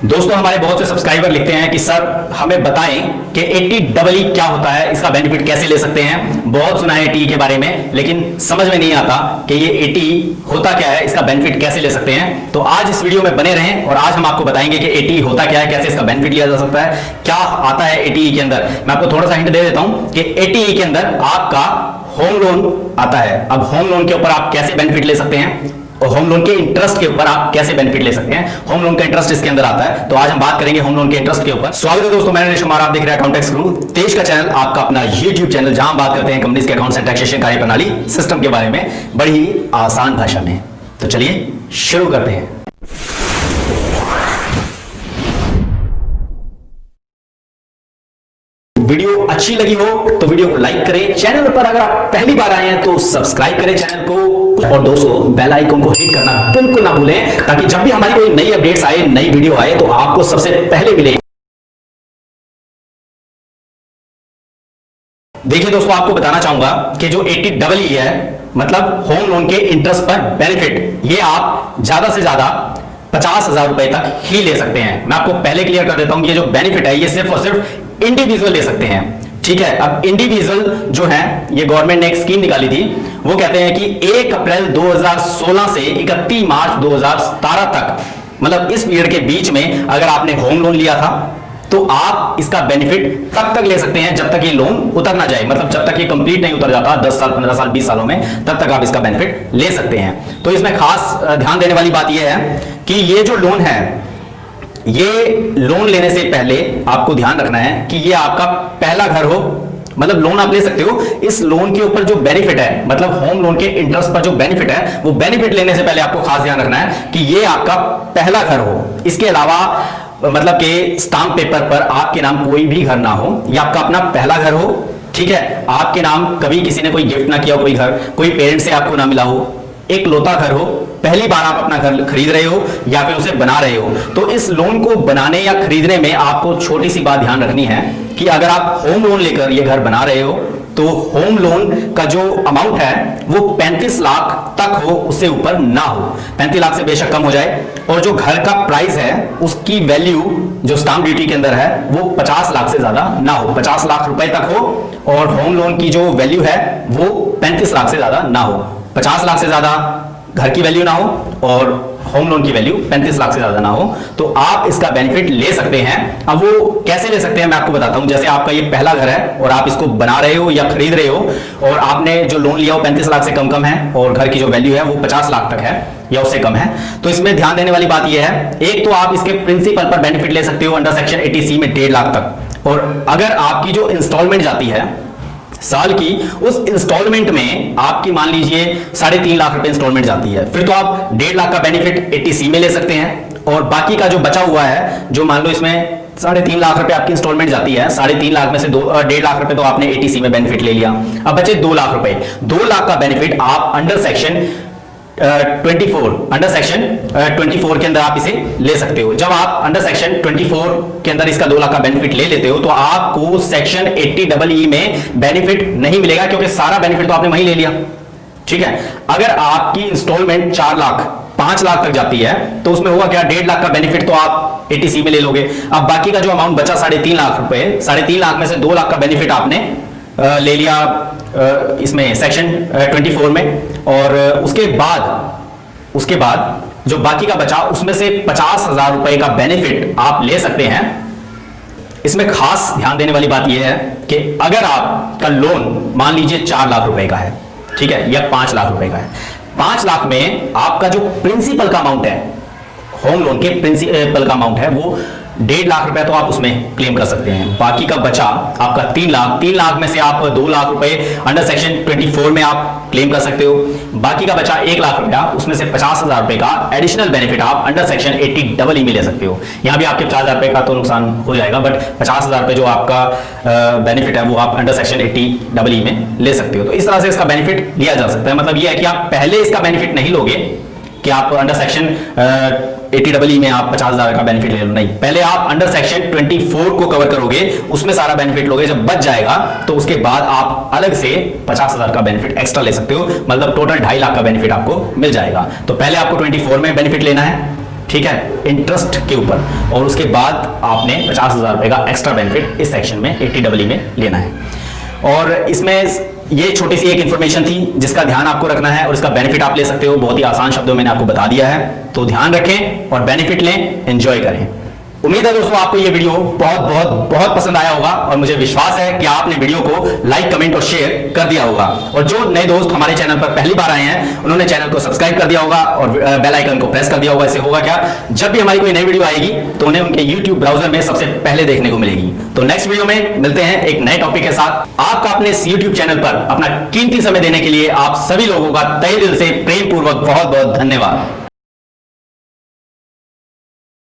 दोस्तों हमारे बहुत से सब्सक्राइबर लिखते हैं कि सर हमें बताएं कि 80EE क्या होता है, इसका बेनिफिट कैसे ले सकते हैं। बहुत सुना है 80 के बारे में, लेकिन समझ में नहीं आता कि ये 80 होता क्या है, इसका बेनिफिट कैसे ले सकते हैं। तो आज इस वीडियो में बने रहें और आज हम आपको बताएंगे कि 80 होता क्या है, कैसे इसका बेनिफिट लिया जा सकता है, क्या आता है 80 के अंदर। मैं आपको थोड़ा सा हिंट दे देता हूं कि 80 के अंदर आपका होम लोन आता है। अब होम लोन के ऊपर आप कैसे बेनिफिट ले सकते हैं और होम लोन के इंटरेस्ट के ऊपर आप कैसे बेनिफिट ले सकते हैं। होम लोन का इंटरेस्ट इसके अंदर आता है, तो आज हम बात करेंगे होम लोन के इंटरेस्ट के ऊपर। स्वागत है दोस्तों, मैं नरेश कुमार, आप देख रहे हैं अकाउंटेक्स गुरु, देश का चैनल, आपका अपना YouTube चैनल, जहां बात करते हैं कंपनीज के अकाउंट्स एंड टैक्सेशन कार्यप्रणाली सिस्टम के बारे में बड़ी ही आसान भाषा में। तो चलिए शुरू करते हैं। वीडियो अच्छी लगी हो तो वीडियो को लाइक करें, चैनल पर अगर आप पहली बार आए हैं तो सब्सक्राइब करें चैनल को, और दोस्तों बेल आइकन को हिट करना बिल्कुल ना भूलें, ताकि जब भी हमारी कोई नई अपडेट्स आए, नई वीडियो आए, तो आपको सबसे पहले मिले। देखिए दोस्तों, आपको बताना चाहूंगा कि जो 80EE है, मतलब होम लोन के इंटरेस्ट पर बेनिफिट, ये आप ज्यादा से ज्यादा 50,000 रुपए तक ही ले सकते हैं। मैं आपको पहले क्लियर कर देता हूं कि ये जो बेनिफिट है, ये सिर्फ और सिर्फ इंडिविजुअल ले सकते हैं, ठीक है। अब इंडिविजुअल जो है, ये गवर्नमेंट ने एक स्कीम निकाली थी, वो कहते हैं कि 1 अप्रैल 2016 से 31 मार्च 2017 तक, मतलब इस पीरियड के बीच में अगर आपने होम लोन लिया था तो आप इसका बेनिफिट तब तक ले सकते हैं जब तक ये लोन उतर ना जाए, मतलब जब तक ये कंप्लीट नहीं उतर जाता 10 साल 15 साल 20 सालों में, तब तक आप इसका बेनिफिट ले सकते हैं। तो इसमें खास ध्यान देने वाली बात यह है कि ये जो लोन है, ये लोन लेने से पहले आपको ध्यान रखना है कि ये आपका पहला घर हो, मतलब लोन आप ले सकते हो, इस लोन के ऊपर जो बेनिफिट है, मतलब होम लोन के इंटरेस्ट पर जो बेनिफिट है, वो बेनिफिट लेने से पहले आपको खास ध्यान रखना है कि ये आपका पहला घर हो। इसके अलावा मतलब कि स्टाम्प पेपर पर आपके नाम कोई भी घर ना हो, ये आपका अपना पहला घर हो, ठीक है। आपके नाम कभी किसी ने कोई गिफ्ट ना किया हो, कोई घर कोई पेरेंट से आपको ना मिला हो, एक लौता घर हो, पहली बार आप अपना घर खरीद रहे हो या फिर उसे बना रहे हो। तो इस लोन को बनाने या खरीदने में आपको छोटी सी बात ध्यान रखनी है कि अगर आप होम लोन लेकर ये घर बना रहे हो तो होम लोन का जो अमाउंट है वो 35 लाख तक हो, उससे ऊपर ना हो। 35 लाख से बेशक कम हो जाए, और जो घर का प्राइस है उसकी वैल्यू जो स्टाम्प ड्यूटी के अंदर है वो 50 लाख से ज्यादा ना हो, 50 लाख रुपए तक हो, और होम लोन की जो वैल्यू है वो 35 लाख से ज्यादा ना हो। 50 लाख से ज्यादा घर की वैल्यू ना हो और होम लोन की वैल्यू 35 लाख से ज्यादा ना हो, तो आप इसका बेनिफिट ले सकते हैं। अब वो कैसे ले सकते हैं मैं आपको बताता हूं। जैसे आपका ये पहला घर है और आप इसको बना रहे हो या खरीद रहे हो, और आपने जो लोन लिया वो 35 लाख से कम है, और घर की जो वैल्यू है वो 50 लाख तक है या उससे कम है, तो इसमें ध्यान देने वाली बात यह है, एक तो आप इसके प्रिंसिपल पर बेनिफिट ले सकते हो अंडर सेक्शन 80C में 1.5 लाख तक, और अगर आपकी जो इंस्टॉलमेंट जाती है साल की, उस इंस्टॉलमेंट में आपकी मान लीजिए 3.5 लाख रुपए इंस्टॉलमेंट जाती है, फिर तो आप 1.5 लाख का बेनिफिट 80C में ले सकते हैं, और बाकी का जो बचा हुआ है, जो मान लो इसमें 3.5 लाख रुपए आपकी इंस्टॉलमेंट जाती है, 3.5 लाख में से 1.5 लाख रुपए तो आपने 80C में बेनिफिट ले लिया, अब बचे 2 लाख रुपए। 2 लाख का बेनिफिट आप अंडर सेक्शन 24 के अंदर आप इसे ले सकते हो। जब आप अंडर सेक्शन 24 के अंदर इसका 2 लाख का बेनिफिट ले लेते हो तो आपको सेक्शन 80EE में बेनिफिट नहीं मिलेगा, क्योंकि सारा बेनिफिट तो आपने वहीं ले लिया, ठीक है। अगर आपकी इंस्टॉलमेंट 4 लाख 5 लाख तक जाती है तो उसमें हुआ क्या, 1.5 लाख का बेनिफिट तो आप 80C में ले लोगे। अब बाकी का जो अमाउंट बचा 3.5 लाख रुपए, 3.5 लाख में से 2 लाख का बेनिफिट आपने ले लिया इसमें सेक्शन 24 में, और उसके बाद जो बाकी का बचा उसमें से 50,000 रुपए का बेनिफिट आप ले सकते हैं। इसमें खास ध्यान देने वाली बात यह है कि अगर आपका लोन मान लीजिए 4 लाख रुपए का है, ठीक है, या 5 लाख रुपए का है, 5 लाख में आपका जो प्रिंसिपल का अमाउंट है, होम लोन के प्रिंसिपल का अमाउंट है वो 1.5 लाख रुपए तो आप उसमें क्लेम कर सकते हैं। बाकी का बचा आपका 3 लाख में से आप 2 लाख रुपए अंडर सेक्शन 24 में आप क्लेम कर सकते हो। बाकी का बचा 1 लाख रुपया, उसमें से 50,000 रुपए का एडिशनल बेनिफिट आप अंडर सेक्शन 80EE में ले सकते हो। यहां भी आपके 50,000 रुपए का तो नुकसान हो जाएगा, बट 50,000 रुपए जो आपका बेनिफिट है वो आप अंडर सेक्शन 80EE में ले सकते हो। तो इस तरह से इसका बेनिफिट लिया जा सकता है। मतलब यह है कि आप पहले इसका बेनिफिट नहीं लोगे कि आप अंडर सेक्शन 80EE में आप 50,000 का बेनिफिट ले लो, नहीं, पहले आप अंडर सेक्शन 24 को कवर करोगे, उसमें सारा बेनिफिट लोगे, जब बच जाएगा तो उसके बाद आप अलग से 50,000 का बेनिफिट एक्स्ट्रा ले सकते हो, मतलब टोटल 2.5 लाख का बेनिफिट आपको मिल जाएगा। तो पहले आपको 24 में बेनिफिट लेना है, ठीक है, इंटरेस्ट के ऊपर, और उसके बाद आपने 50,000 रुपए का एक्स्ट्रा बेनिफिट इस सेक्शन में 80 में लेना है। और इसमें ये छोटी सी एक इंफॉर्मेशन थी जिसका ध्यान आपको रखना है, और इसका बेनिफिट आप ले सकते हो। बहुत ही आसान शब्दों में मैंने आपको बता दिया है, तो ध्यान रखें और बेनिफिट लें, एंजॉय करें। उम्मीद है दोस्तों आपको ये वीडियो बहुत बहुत बहुत पसंद आया होगा, और मुझे विश्वास है कि आपने वीडियो को लाइक, कमेंट और शेयर कर दिया होगा। और जो नए दोस्त हमारे चैनल पर पहली बार आए हैं उन्होंने चैनल को सब्सक्राइब कर दिया होगा और बेल आइकन को प्रेस कर दिया होगा। इससे होगा क्या, जब भी हमारी कोई नई वीडियो आएगी तो उन्हें उनके YouTube ब्राउजर में सबसे पहले देखने को मिलेगी। तो नेक्स्ट वीडियो में मिलते हैं एक नए टॉपिक के साथ। आपका अपने इस YouTube चैनल पर अपना कीमती समय देने के लिए आप सभी लोगों का तहे दिल से प्रेम पूर्वक बहुत बहुत धन्यवाद।